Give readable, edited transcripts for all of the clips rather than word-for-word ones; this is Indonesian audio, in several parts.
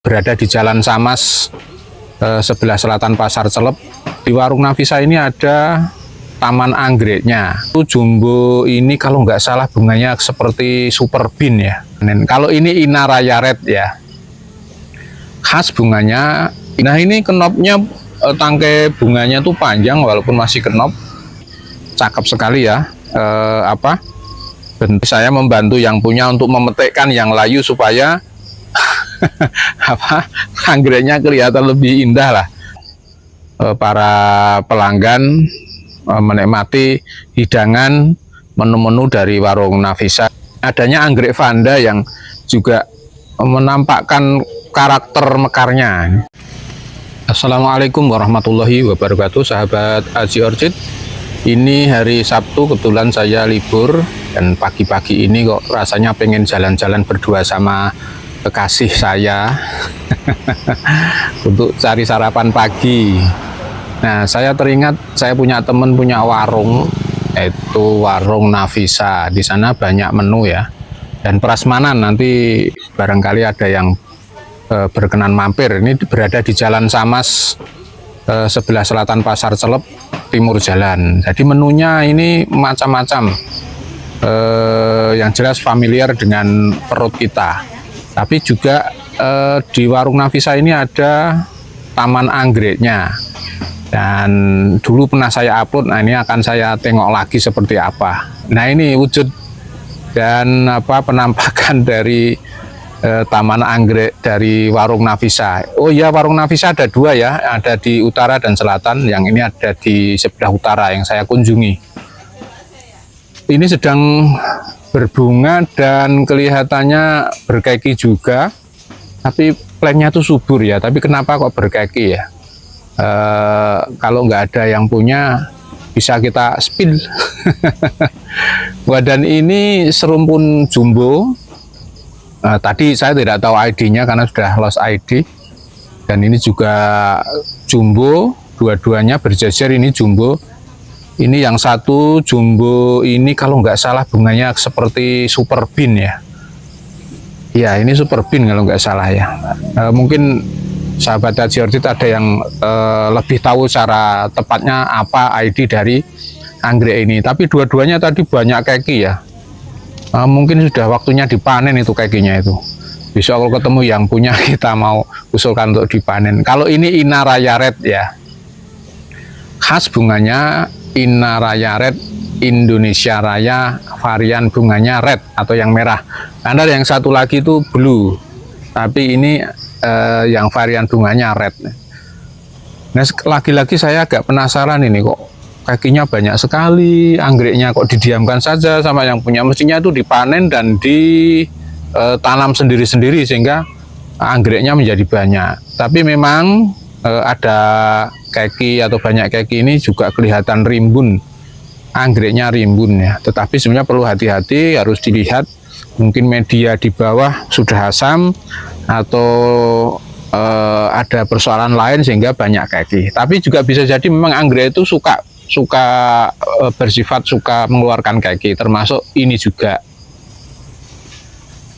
Berada di Jalan Samas, sebelah selatan Pasar Celep. Di warung Nafisa ini ada taman anggreknya. Jumbo ini kalau nggak salah bunganya seperti super bean ya. Kalau ini Inaraya Red ya, khas bunganya. Nah ini kenopnya, tangkai bunganya tuh panjang walaupun masih kenop, cakep sekali ya. Saya membantu yang punya untuk memetikkan yang layu supaya anggreknya kelihatan lebih indah lah. Para pelanggan menikmati hidangan menu-menu dari warung Nafisa. Adanya anggrek Vanda yang juga menampakkan karakter mekarnya. Assalamualaikum warahmatullahi wabarakatuh, sahabat Aji Orchid. Ini hari Sabtu, kebetulan saya libur, dan pagi-pagi ini kok rasanya pengen jalan-jalan berdua sama kekasih saya untuk cari sarapan pagi. Nah, saya teringat saya punya teman punya warung, yaitu warung Nafisa. Di sana banyak menu ya, dan prasmanan nanti barangkali ada yang berkenan mampir. Ini berada di Jalan Samas, sebelah selatan Pasar Celep, timur jalan. Jadi menunya ini macam-macam, yang jelas familiar dengan perut kita. Tapi juga di warung Nafisa ini ada taman anggreknya, dan dulu pernah saya upload. Nah ini akan saya tengok lagi seperti apa. Nah ini wujud dan penampakan dari taman anggrek dari warung Nafisa. Oh iya, warung Nafisa ada dua ya, ada di utara dan selatan. Yang ini ada di sebelah utara yang saya kunjungi. Ini sedang berbunga dan kelihatannya berkeki juga, tapi plannya tuh subur ya. Tapi kenapa kok berkeki ya? Kalau nggak ada yang punya bisa kita spill. Dan ini serumpun jumbo. Tadi saya tidak tahu ID-nya karena sudah lost ID. Dan ini juga jumbo, dua-duanya berjejer. Ini jumbo. Ini yang satu jumbo ini kalau nggak salah bunganya seperti super bean ya. Ya ini super bean kalau nggak salah ya. Mungkin sahabat Aji Orchid ada yang lebih tahu cara tepatnya apa ID dari anggrek ini. Tapi dua-duanya tadi banyak keki ya. Mungkin sudah waktunya dipanen itu kekinya itu. Besok kalau ketemu yang punya kita mau usulkan untuk dipanen. Kalau ini Inaraya Red ya, khas bunganya Inaraya Red, Indonesia Raya, varian bunganya red atau yang merah. Ada yang satu lagi itu blue, tapi ini yang varian bunganya red. Nah lagi-lagi saya agak penasaran ini, kok kakinya banyak sekali, anggreknya kok didiamkan saja sama yang punya. Mestinya itu dipanen dan ditanam sendiri-sendiri sehingga anggreknya menjadi banyak. Tapi memang ada keki atau banyak keki ini juga kelihatan rimbun, anggreknya rimbun ya. Tetapi sebenarnya perlu hati-hati, harus dilihat mungkin media di bawah sudah asam atau ada persoalan lain sehingga banyak keki. Tapi juga bisa jadi memang anggrek itu suka bersifat suka mengeluarkan keki, termasuk ini juga.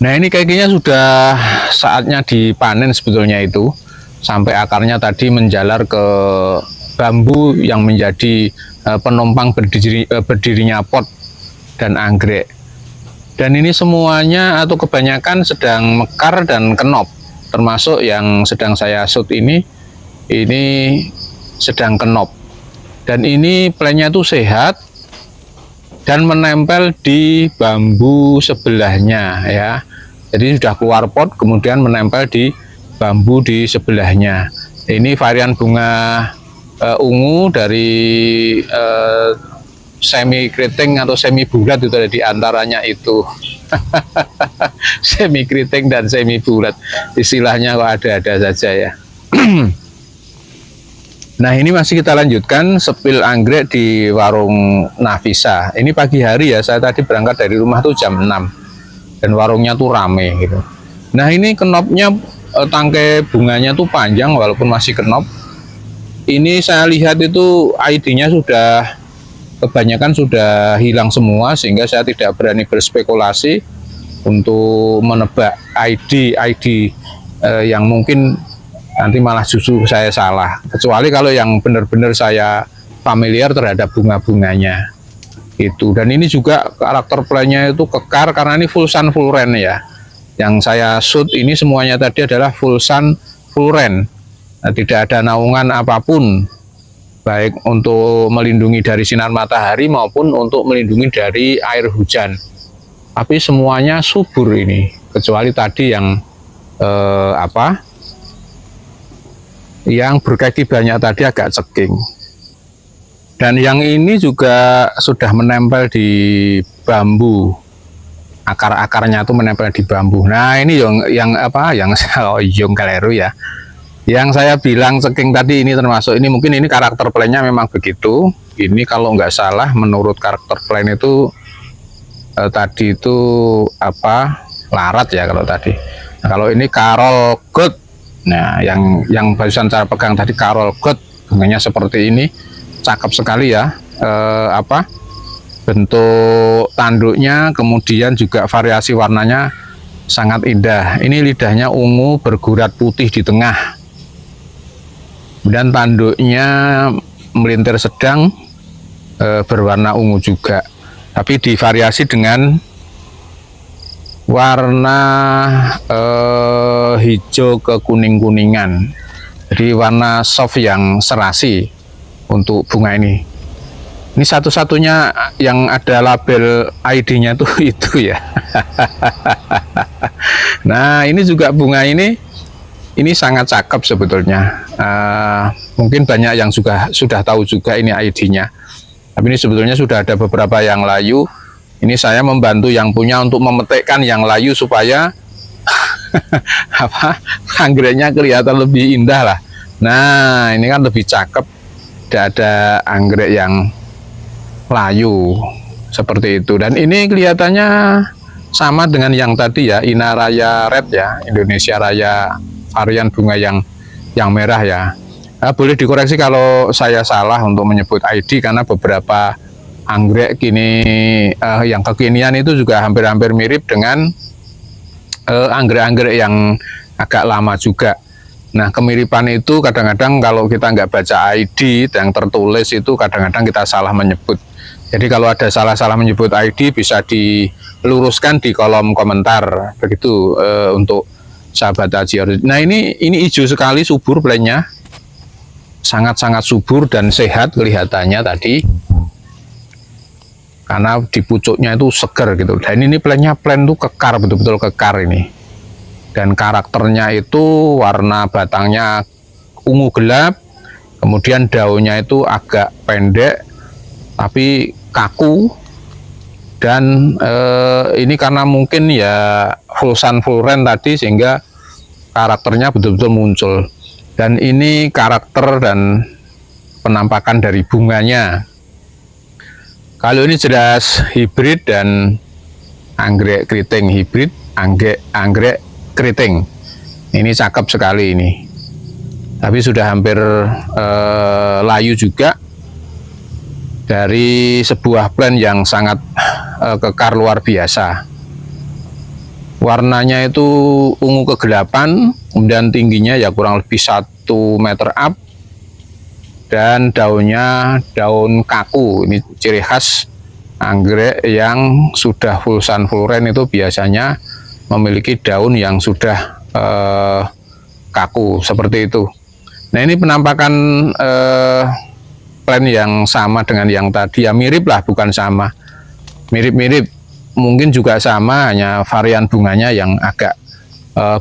Nah ini kekinya sudah saatnya dipanen sebetulnya itu, sampai akarnya tadi menjalar ke bambu yang menjadi penopang berdirinya pot dan anggrek. Dan ini semuanya atau kebanyakan sedang mekar dan kenop, termasuk yang sedang saya shoot ini sedang kenop. Dan ini plannya tuh sehat dan menempel di bambu sebelahnya ya. Jadi sudah keluar pot kemudian menempel di bambu di sebelahnya. Ini varian bunga ungu dari semi keriting atau semi bulat, itu ada di antaranya itu. Semi keriting dan semi bulat, istilahnya kok ada-ada saja ya. Nah ini masih kita lanjutkan sepil anggrek di warung Nafisa. Ini pagi hari ya, saya tadi berangkat dari rumah tuh jam 6 dan warungnya tuh rame gitu. Nah ini kenopnya, tangkai bunganya tuh panjang walaupun masih kenop. Ini saya lihat itu ID-nya sudah kebanyakan sudah hilang semua, sehingga saya tidak berani berspekulasi untuk menebak ID yang mungkin nanti malah justru saya salah. Kecuali kalau yang benar-benar saya familiar terhadap bunga-bunganya itu. Dan ini juga karakter plannya itu kekar karena ini full sun full rain ya. Yang saya shoot ini semuanya tadi adalah full sun full rain. Nah, tidak ada naungan apapun, baik untuk melindungi dari sinar matahari maupun untuk melindungi dari air hujan. Tapi semuanya subur ini, kecuali tadi yang yang berkaki banyak tadi agak ceking. Dan yang ini juga sudah menempel di bambu, akar-akarnya itu menempel di bambu. Nah ini yang yang kaleru ya, yang saya bilang ceking tadi ini termasuk ini, mungkin ini karakter plannya memang begitu. Ini kalau nggak salah menurut karakter plan itu tadi itu larat ya kalau tadi. Nah, kalau ini Carol Gold. Nah, yang barusan saya pegang tadi Carol Gold, bunganya seperti ini, cakep sekali ya. Bentuk tanduknya, kemudian juga variasi warnanya sangat indah. Ini lidahnya ungu bergurat putih di tengah, dan tanduknya melintir sedang berwarna ungu juga, tapi divariasi dengan warna hijau ke kuning-kuningan. Jadi warna soft yang serasi untuk bunga ini. Ini satu-satunya yang ada label ID-nya tuh itu ya. Nah ini juga bunga ini sangat cakep sebetulnya. Mungkin banyak yang sudah tahu juga ini ID-nya. Tapi ini sebetulnya sudah ada beberapa yang layu. Ini saya membantu yang punya untuk memetikkan yang layu supaya anggreknya kelihatan lebih indah lah. Nah ini kan lebih cakep, tidak ada anggrek yang layu seperti itu. Dan ini kelihatannya sama dengan yang tadi ya, Inaraya Red ya, Indonesia Raya varian bunga yang merah ya. Boleh dikoreksi kalau saya salah untuk menyebut ID, karena beberapa anggrek kini yang kekinian itu juga hampir-hampir mirip dengan anggrek-anggrek yang agak lama juga. Nah kemiripan itu kadang-kadang kalau kita nggak baca ID yang tertulis itu kadang-kadang kita salah menyebut. Jadi kalau ada salah-salah menyebut ID bisa diluruskan di kolom komentar begitu untuk sahabat Aji. Nah ini hijau sekali, subur plannya, sangat-sangat subur dan sehat kelihatannya tadi. Karena di pucuknya itu seger gitu. Dan ini plannya tuh kekar, betul-betul kekar ini. Dan karakternya itu warna batangnya ungu gelap, kemudian daunnya itu agak pendek tapi kaku. Dan ini karena mungkin ya full sun full rain tadi sehingga karakternya betul-betul muncul. Dan ini karakter dan penampakan dari bunganya. Kalau ini jelas hibrid dan anggrek keriting hibrid, anggrek keriting. Ini cakep sekali ini. Tapi sudah hampir layu juga dari sebuah plant yang sangat kekar luar biasa. Warnanya itu ungu kegelapan, kemudian tingginya ya kurang lebih 1 meter up. Dan daunnya daun kaku. Ini ciri khas anggrek yang sudah full sun full rain itu biasanya memiliki daun yang sudah kaku seperti itu. Nah ini penampakan plant yang sama dengan yang tadi ya, mirip lah, bukan sama, mirip-mirip, mungkin juga sama, hanya varian bunganya yang agak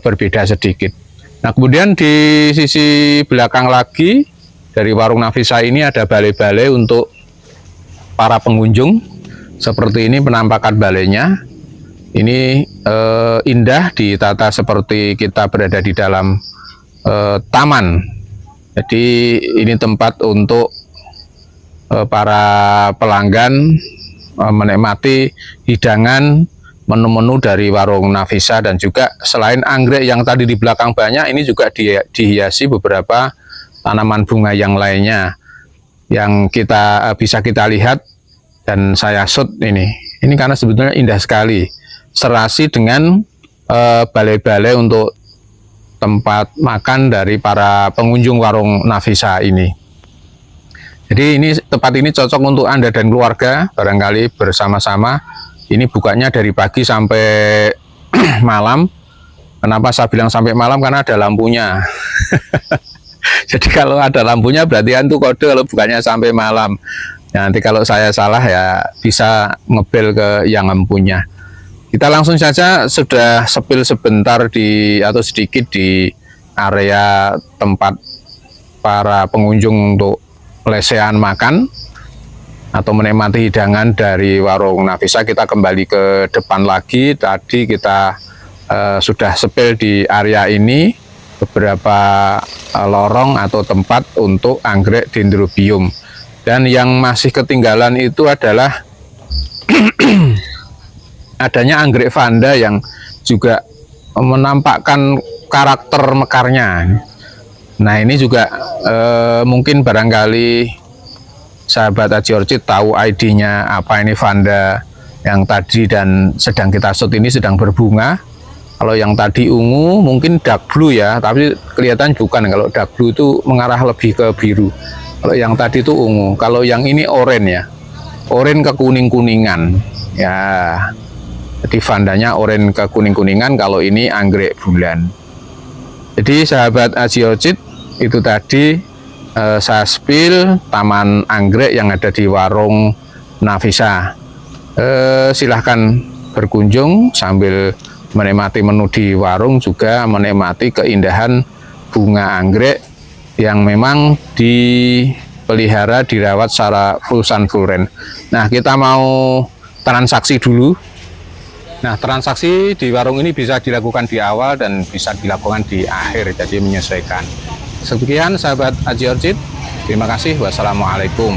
berbeda sedikit. Nah kemudian di sisi belakang lagi dari warung Nafisa ini ada balai-balai untuk para pengunjung. Seperti ini penampakan balainya. Ini indah, ditata seperti kita berada di dalam taman. Jadi ini tempat untuk para pelanggan menikmati hidangan menu-menu dari warung Nafisa. Dan juga selain anggrek yang tadi di belakang banyak, ini juga dihiasi beberapa tanaman bunga yang lainnya yang bisa kita lihat dan saya shoot ini karena sebetulnya indah sekali, serasi dengan balai-balai untuk tempat makan dari para pengunjung warung Nafisa ini. Jadi ini tempat ini cocok untuk Anda dan keluarga barangkali bersama-sama. Ini bukanya dari pagi sampai malam. Kenapa saya bilang sampai malam? Karena ada lampunya. Jadi kalau ada lampunya berarti itu kode kalau bukanya sampai malam. Ya, nanti kalau saya salah ya bisa ngebel ke yang empunya. Kita langsung saja sudah sepil sebentar atau sedikit di area tempat para pengunjung untuk lesehan makan atau menikmati hidangan dari warung Nafisa. Kita kembali ke depan lagi. Tadi kita sudah sepil di area ini beberapa lorong atau tempat untuk anggrek dendrobium. Dan yang masih ketinggalan itu adalah adanya anggrek vanda yang juga menampakkan karakter mekarnya. Nah ini juga mungkin barangkali sahabat Aji Orchid tahu ID-nya apa ini vanda yang tadi dan sedang kita shoot ini sedang berbunga. Kalau yang tadi ungu mungkin dark blue ya, tapi kelihatan bukan. Kalau dark blue itu mengarah lebih ke biru. Kalau yang tadi itu ungu. Kalau yang ini oranye ya, oranye ke kuning-kuningan ya. Jadi vandanya oranye ke kuning-kuningan, kalau ini anggrek bulan. Jadi sahabat Aji Orchid, itu tadi saya spill taman anggrek yang ada di warung Nafisa. Silahkan berkunjung sambil menikmati menu di warung, juga menikmati keindahan bunga anggrek yang memang dipelihara, dirawat secara full-sun-full-rain. Nah, kita mau transaksi dulu. Nah, transaksi di warung ini bisa dilakukan di awal dan bisa dilakukan di akhir, jadi menyesuaikan. Sekian sahabat Aji Orchid, terima kasih, wassalamualaikum.